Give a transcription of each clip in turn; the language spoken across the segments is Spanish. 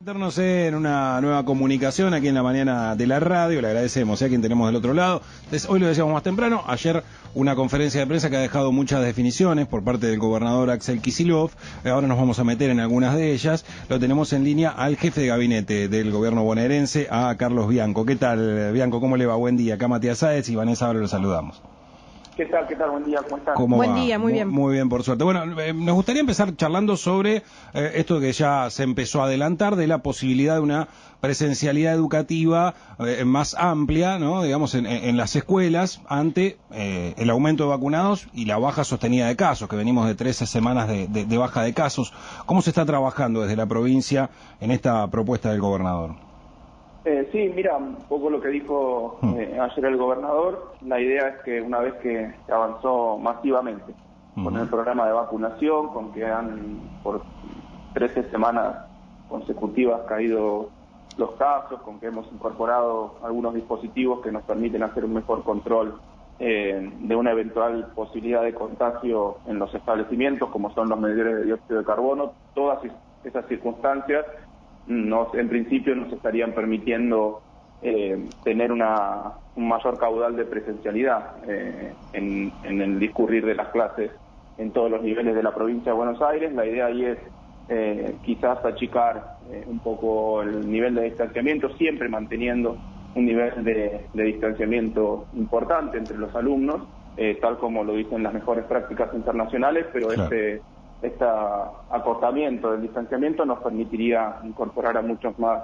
Meternos en una nueva comunicación aquí en la mañana de la radio, le agradecemos a quien tenemos del otro lado. Entonces, hoy lo decíamos más temprano, ayer una conferencia de prensa que ha dejado muchas definiciones por parte del gobernador Axel Kicillof. Ahora nos vamos a meter en algunas de ellas. Lo tenemos en línea al jefe de gabinete del gobierno bonaerense, a Carlos Bianco. ¿Qué tal, Bianco? ¿Cómo le va? Buen día. Acá Matías Sáez y Vanessa, ahora lo saludamos. ¿Qué tal? Buen día, ¿cómo están? Buen día, muy bien. Muy bien, por suerte. Bueno, nos gustaría empezar charlando sobre esto que ya se empezó a adelantar, de la posibilidad de una presencialidad educativa más amplia, ¿no? Digamos, en las escuelas, ante el aumento de vacunados y la baja sostenida de casos, que venimos de 13 semanas de baja de casos. ¿Cómo se está trabajando desde la provincia en esta propuesta del gobernador? Sí, mira, un poco lo que dijo ayer el gobernador. La idea es que una vez que se avanzó masivamente con el programa de vacunación, con que han por 13 semanas consecutivas caído los casos, con que hemos incorporado algunos dispositivos que nos permiten hacer un mejor control de una eventual posibilidad de contagio en los establecimientos, como son los medidores de dióxido de carbono, todas esas circunstancias en principio nos estarían permitiendo tener un mayor caudal de presencialidad en el discurrir de las clases en todos los niveles de la provincia de Buenos Aires. La idea ahí es quizás achicar un poco el nivel de distanciamiento, siempre manteniendo un nivel de distanciamiento importante entre los alumnos, tal como lo dicen las mejores prácticas internacionales, pero claro. Este acortamiento del distanciamiento nos permitiría incorporar a muchos más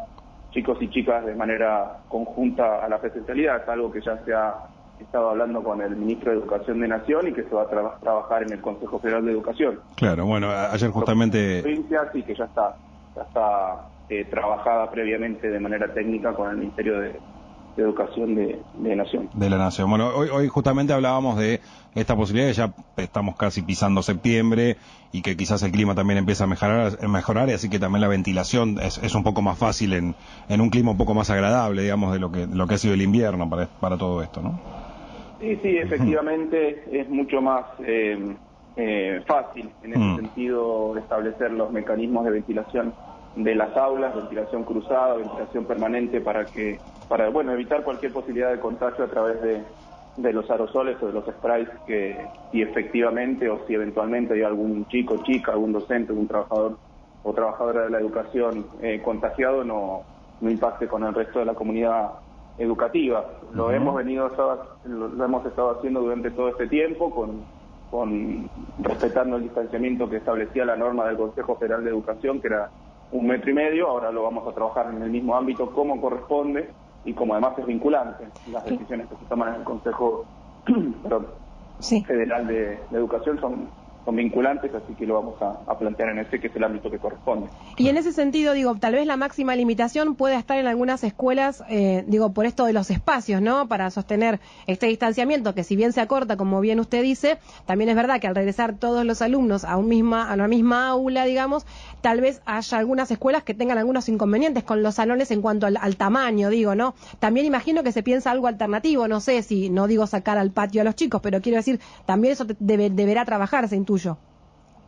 chicos y chicas de manera conjunta a la presencialidad. Es algo que ya se ha estado hablando con el ministro de Educación de Nación y que se va a trabajar en el Consejo Federal de Educación. Claro, bueno, ayer justamente... Sí, que ya está trabajada previamente de manera técnica con el Ministerio de Educación de Nación. De la Nación. Bueno, hoy justamente hablábamos de esta posibilidad, que ya estamos casi pisando septiembre y que quizás el clima también empieza a mejorar, y así que también la ventilación es un poco más fácil en un clima un poco más agradable, digamos, de lo que ha sido el invierno para todo esto, ¿no? Sí, efectivamente es mucho más fácil en ese sentido establecer los mecanismos de ventilación de las aulas, ventilación cruzada, ventilación permanente para evitar cualquier posibilidad de contagio a través de los aerosoles o de los sprays, que si efectivamente o si eventualmente hay algún chico, chica, algún docente, algún trabajador o trabajadora de la educación contagiado, no impacte con el resto de la comunidad educativa. Lo hemos estado haciendo durante todo este tiempo, respetando el distanciamiento que establecía la norma del Consejo Federal de Educación, que era 1,5 metros. Ahora lo vamos a trabajar en el mismo ámbito como corresponde y como además es vinculante. Las decisiones que se toman en el Consejo Federal de Educación son vinculantes, así que lo vamos a plantear en que es el ámbito que corresponde. Y en ese sentido, tal vez la máxima limitación puede estar en algunas escuelas, por esto de los espacios, ¿no? Para sostener este distanciamiento, que si bien se acorta, como bien usted dice, también es verdad que al regresar todos los alumnos a la misma aula, digamos, tal vez haya algunas escuelas que tengan algunos inconvenientes con los salones en cuanto al tamaño, ¿no? También imagino que se piensa algo alternativo, no sé si, no digo sacar al patio a los chicos, pero quiero decir, también eso deberá trabajarse, intuyo.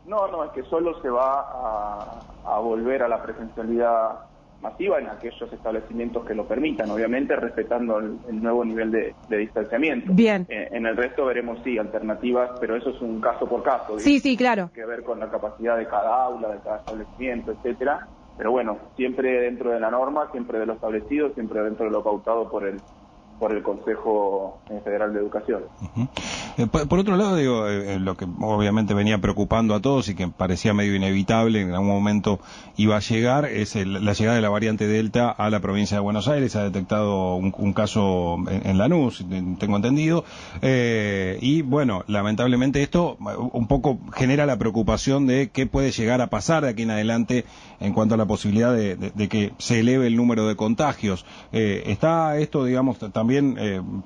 No, es que solo se va a volver a la presencialidad masiva en aquellos establecimientos que lo permitan, obviamente respetando el nuevo nivel de distanciamiento. Bien. En el resto veremos, alternativas, pero eso es un caso por caso. Sí, claro. Tiene que ver con la capacidad de cada aula, de cada establecimiento, etcétera. Pero bueno, siempre dentro de la norma, siempre de lo establecido, siempre dentro de lo pautado por el Consejo Federal de Educación. Por otro lado, lo que obviamente venía preocupando a todos y que parecía medio inevitable, en algún momento iba a llegar, es la llegada de la variante Delta a la provincia de Buenos Aires. Se ha detectado un caso en Lanús, tengo entendido, y bueno, lamentablemente esto un poco genera la preocupación de qué puede llegar a pasar de aquí en adelante en cuanto a la posibilidad de que se eleve el número de contagios. ¿Está esto, digamos, también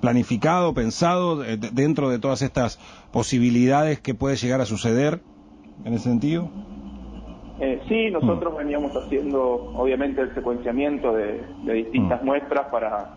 planificado, pensado dentro de todas estas posibilidades que puede llegar a suceder en ese sentido? Sí, nosotros veníamos haciendo obviamente el secuenciamiento de distintas muestras para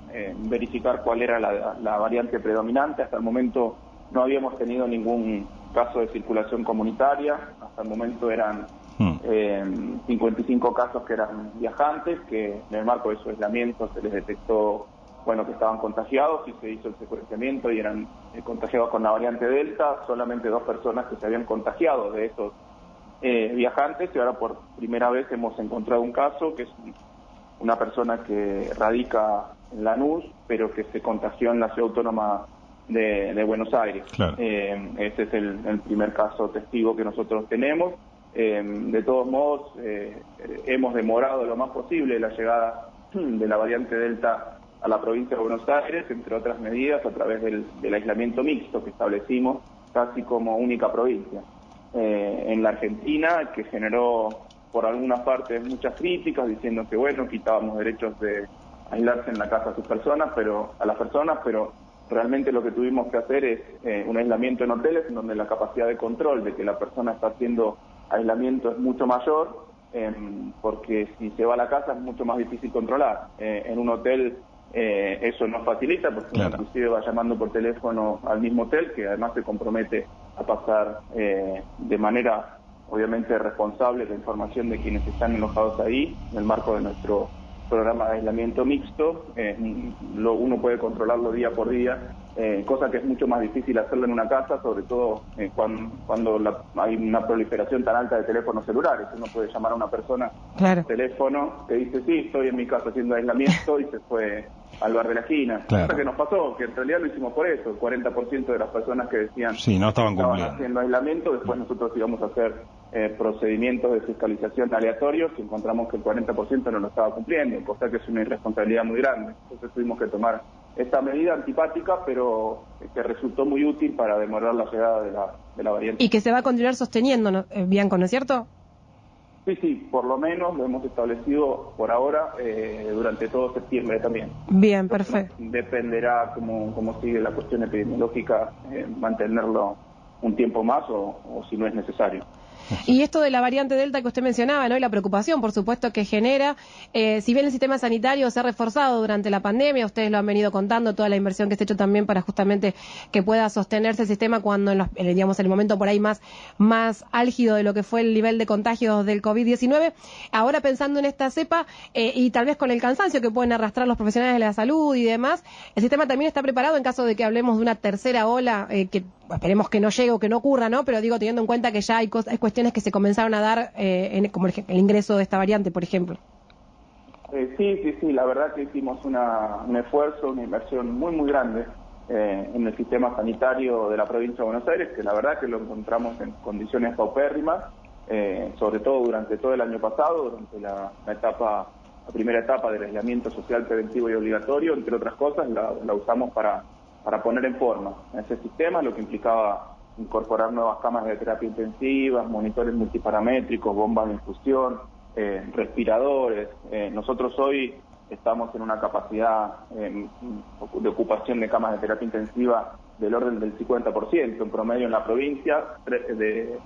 verificar cuál era la variante predominante. Hasta el momento no habíamos tenido ningún caso de circulación comunitaria, hasta el momento eran 55 casos que eran viajantes, que en el marco de su aislamiento se les detectó que estaban contagiados y se hizo el secuenciamiento y eran contagiados con la variante Delta. Solamente 2 personas que se habían contagiado de estos viajantes, y ahora por primera vez hemos encontrado un caso que es una persona que radica en Lanús, pero que se contagió en la ciudad autónoma de Buenos Aires. Claro. Ese es el primer caso testigo que nosotros tenemos. De todos modos, hemos demorado lo más posible la llegada de la variante Delta a la provincia de Buenos Aires, entre otras medidas, a través del aislamiento mixto que establecimos casi como única provincia en la Argentina, que generó por algunas partes muchas críticas, diciendo que quitábamos derechos de aislarse en la casa a las personas, pero realmente lo que tuvimos que hacer es un aislamiento en hoteles, en donde la capacidad de control de que la persona está haciendo aislamiento es mucho mayor, porque si se va a la casa es mucho más difícil controlar. En un hotel eso nos facilita, porque claro, inclusive va llamando por teléfono al mismo hotel, que además se compromete a pasar de manera obviamente responsable la información de quienes están alojados ahí, en el marco de nuestro programa de aislamiento mixto. Uno puede controlarlo día por día, cosa que es mucho más difícil hacerlo en una casa, sobre todo cuando hay una proliferación tan alta de teléfonos celulares. Uno puede llamar a una persona claro, por teléfono que dice, sí, estoy en mi casa haciendo aislamiento, y se fue al bar de la esquina. Claro. Cosa que nos pasó, que en realidad lo hicimos por eso. El 40% de las personas que decían sí, no estaban cumpliendo haciendo aislamiento, después nosotros íbamos a hacer procedimientos de fiscalización aleatorios y encontramos que el 40% no lo estaba cumpliendo, cosa que es una irresponsabilidad muy grande. Entonces tuvimos que tomar esta medida antipática, pero que resultó muy útil para demorar la llegada de la variante. Y que se va a continuar sosteniendo, ¿no? Bianco, ¿no es cierto? Sí, por lo menos lo hemos establecido por ahora durante todo septiembre también. Bien, perfecto. Dependerá cómo sigue la cuestión epidemiológica, mantenerlo un tiempo más o si no es necesario. Y esto de la variante Delta que usted mencionaba, ¿no? Y la preocupación, por supuesto, que genera, si bien el sistema sanitario se ha reforzado durante la pandemia, ustedes lo han venido contando, toda la inversión que se ha hecho también para justamente que pueda sostenerse el sistema cuando en el momento por ahí más álgido de lo que fue el nivel de contagios del COVID-19. Ahora pensando en esta cepa y tal vez con el cansancio que pueden arrastrar los profesionales de la salud y demás, el sistema también está preparado en caso de que hablemos de una tercera ola, que esperemos que no llegue o que no ocurra, ¿no? Pero digo, teniendo en cuenta que ya hay cuestiones que se comenzaron a dar, como el ingreso de esta variante, por ejemplo. Sí, la verdad que hicimos un esfuerzo, una inversión muy, muy grande en el sistema sanitario de la provincia de Buenos Aires, que la verdad que lo encontramos en condiciones paupérrimas, sobre todo durante todo el año pasado, durante la primera etapa del aislamiento social preventivo y obligatorio, entre otras cosas, la usamos para poner en forma ese sistema, lo que implicaba incorporar nuevas camas de terapia intensiva, monitores multiparamétricos, bombas de infusión, respiradores. Nosotros hoy estamos en una capacidad de ocupación de camas de terapia intensiva del orden del 50%, en promedio en la provincia, de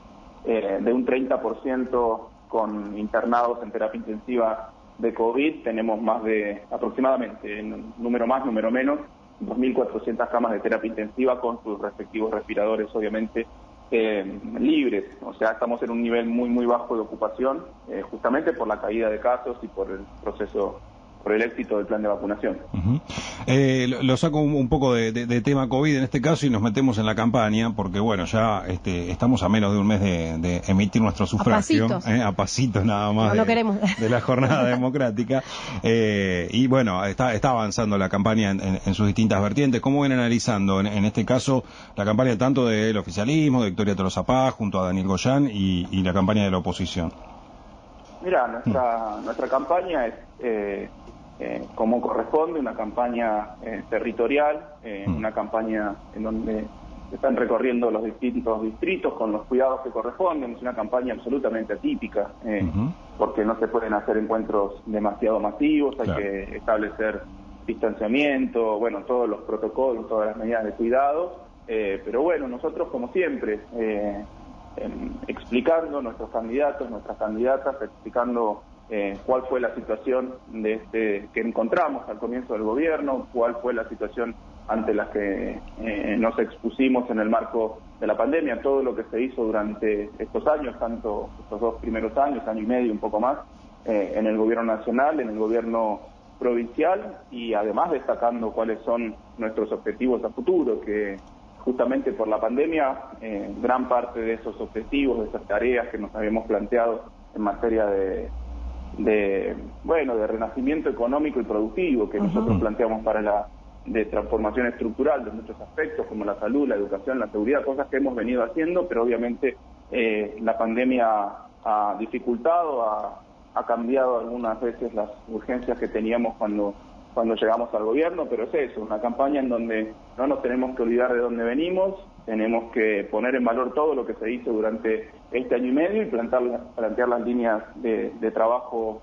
un 30% con internados en terapia intensiva de COVID. Tenemos más de, aproximadamente, número más, número menos, 2.400 camas de terapia intensiva con sus respectivos respiradores, obviamente, libres. O sea, estamos en un nivel muy, muy bajo de ocupación, justamente por la caída de casos y por el éxito del plan de vacunación. Lo saco un poco de tema COVID en este caso y nos metemos en la campaña, porque bueno, ya estamos a menos de un mes de emitir nuestro sufragio, a pasitos nada más de la jornada democrática, y bueno, está avanzando la campaña en sus distintas vertientes. ¿Cómo ven analizando en este caso la campaña tanto del oficialismo, de Victoria Tolosa Paz junto a Daniel Goyán y la campaña de la oposición? Mira, nuestra campaña es como corresponde, una campaña territorial, una campaña en donde se están recorriendo los distintos distritos con los cuidados que corresponden. Es una campaña absolutamente atípica, porque no se pueden hacer encuentros demasiado masivos, hay que establecer distanciamiento, bueno, todos los protocolos, todas las medidas de cuidado, pero bueno, nosotros como siempre, explicando nuestros candidatos, nuestras candidatas, explicando cuál fue la situación que encontramos al comienzo del gobierno, cuál fue la situación ante las que nos expusimos en el marco de la pandemia. Todo lo que se hizo durante estos años, tanto estos 2 primeros años, año y medio, un poco más, en el gobierno nacional, en el gobierno provincial, y además destacando cuáles son nuestros objetivos a futuro, que justamente por la pandemia gran parte de esos objetivos, de esas tareas que nos habíamos planteado en materia de renacimiento económico y productivo que nosotros planteamos para de transformación estructural de muchos aspectos, como la salud, la educación, la seguridad, cosas que hemos venido haciendo, pero obviamente la pandemia ha dificultado, ha cambiado algunas veces las urgencias que teníamos cuando llegamos al gobierno, pero es eso, una campaña en donde no nos tenemos que olvidar de dónde venimos, tenemos que poner en valor todo lo que se hizo durante este año y medio y plantear las líneas de trabajo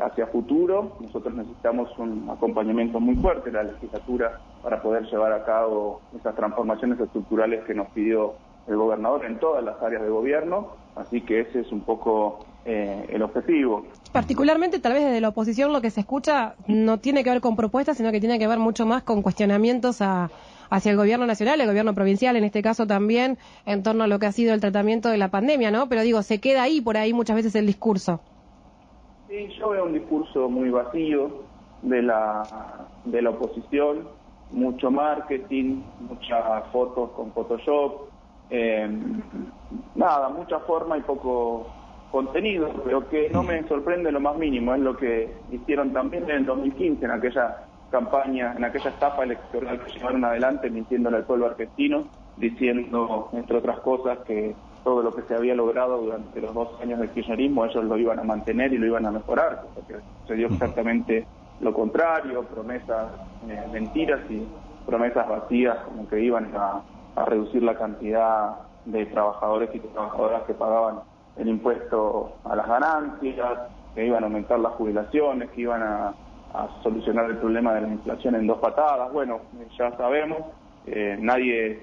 hacia futuro. Nosotros necesitamos un acompañamiento muy fuerte de la legislatura para poder llevar a cabo esas transformaciones estructurales que nos pidió el gobernador en todas las áreas de gobierno, así que ese es un poco el objetivo. Particularmente, tal vez desde la oposición, lo que se escucha no tiene que ver con propuestas, sino que tiene que ver mucho más con cuestionamientos hacia el gobierno nacional, el gobierno provincial, en este caso también, en torno a lo que ha sido el tratamiento de la pandemia, ¿no? Pero digo, se queda ahí, por ahí muchas veces el discurso. Sí, yo veo un discurso muy vacío de la oposición, mucho marketing, muchas fotos con Photoshop, mucha forma y poco contenido, pero que no me sorprende lo más mínimo, es lo que hicieron también en el 2015, en aquella campaña, en aquella etapa electoral que llevaron adelante, mintiéndole al pueblo argentino, diciendo, entre otras cosas, que todo lo que se había logrado durante los 2 años del kirchnerismo, ellos lo iban a mantener y lo iban a mejorar, porque se dio exactamente lo contrario, promesas mentiras y promesas vacías, como que iban a reducir la cantidad de trabajadores y trabajadoras que pagaban el impuesto a las ganancias, que iban a aumentar las jubilaciones, que iban a solucionar el problema de la inflación en 2 patadas. Bueno, ya sabemos, nadie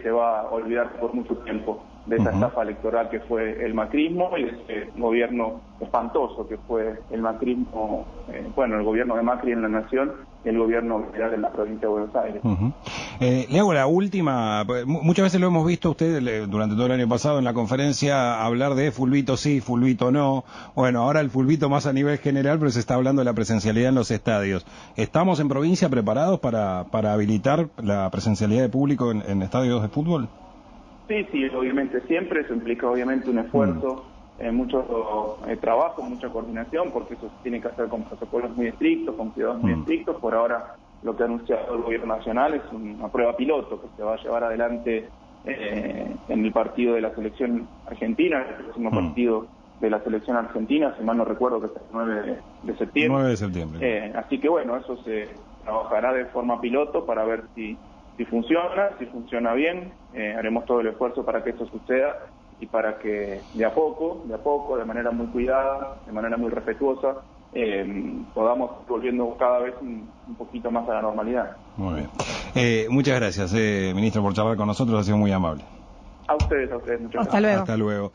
se va a olvidar por mucho tiempo de esa estafa electoral que fue el macrismo y de ese gobierno espantoso que fue el macrismo, el gobierno de Macri en la Nación y el gobierno federal en la provincia de Buenos Aires. Le hago la última, muchas veces lo hemos visto usted durante todo el año pasado en la conferencia hablar de fulbito sí, fulbito no. Bueno, ahora el fulbito más a nivel general, pero se está hablando de la presencialidad en los estadios. ¿Estamos en provincia preparados para habilitar la presencialidad de público en estadios de fútbol? Sí, obviamente siempre, eso implica obviamente un esfuerzo, mucho trabajo, mucha coordinación, porque eso se tiene que hacer con protocolos muy estrictos, con cuidados muy estrictos. Por ahora lo que ha anunciado el gobierno nacional es una prueba piloto que se va a llevar adelante en el partido de la selección argentina, el próximo partido de la selección argentina, si mal no recuerdo que es el 9 de septiembre. 9 de septiembre. Así que bueno, eso se trabajará de forma piloto para ver si funciona bien, haremos todo el esfuerzo para que eso suceda y para que de a poco, de manera muy cuidada, de manera muy respetuosa, podamos ir volviendo cada vez un poquito más a la normalidad. Muy bien. Muchas gracias, ministro, por charlar con nosotros, ha sido muy amable. A ustedes, muchas gracias. Hasta luego. Hasta luego.